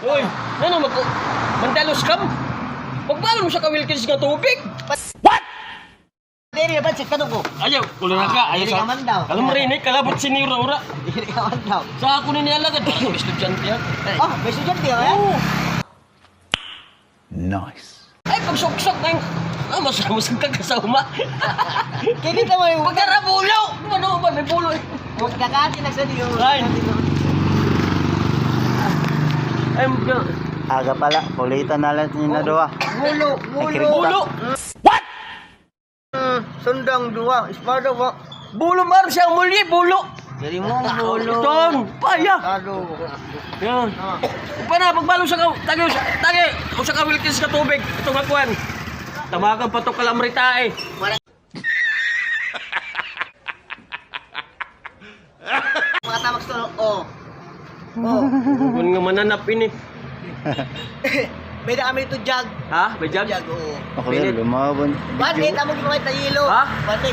Uy, ano mandalos kam? Pagbalon mo sa ka-Wilkins nga tubig. Dili ba si kadugo? Ayaw, kulo na ka. Ayaw Dili ka man daw. Alam mo rin, kalabot si ni Ura-Ura. Dili ka man daw. Sa ako ni nialagad. Parang estudyante yan. Oh, may sudyat di ba? Nice. Ay, pag-sok-sok na yung... masag ka kasama. Kini ta mo yung Pagkarabulo! Ano ba, may bulo eh. magkakati na sa diyo. Ay. Ay, Aga pala, kulitan na lang nila doa. Mulo, mulo. bulo! Sundang dua, espada ba? Bulo mar siya muli, bulo! Jadi mo mulo. Itong, paya! Aduh. Yan. Pa na, pagbalo sa o sa ka-Wilkins ka tubig. Itong akuan. Tamagan pa to kalamrita eh. Mga tamak to. Oh. Oh. Kung nga mananap ini. Beda kami ito jag. Ha? May jag? Jag, oo. Ako yan, lumabon. Bandit, amo ginawa tayo yelo. Ha? Bandit.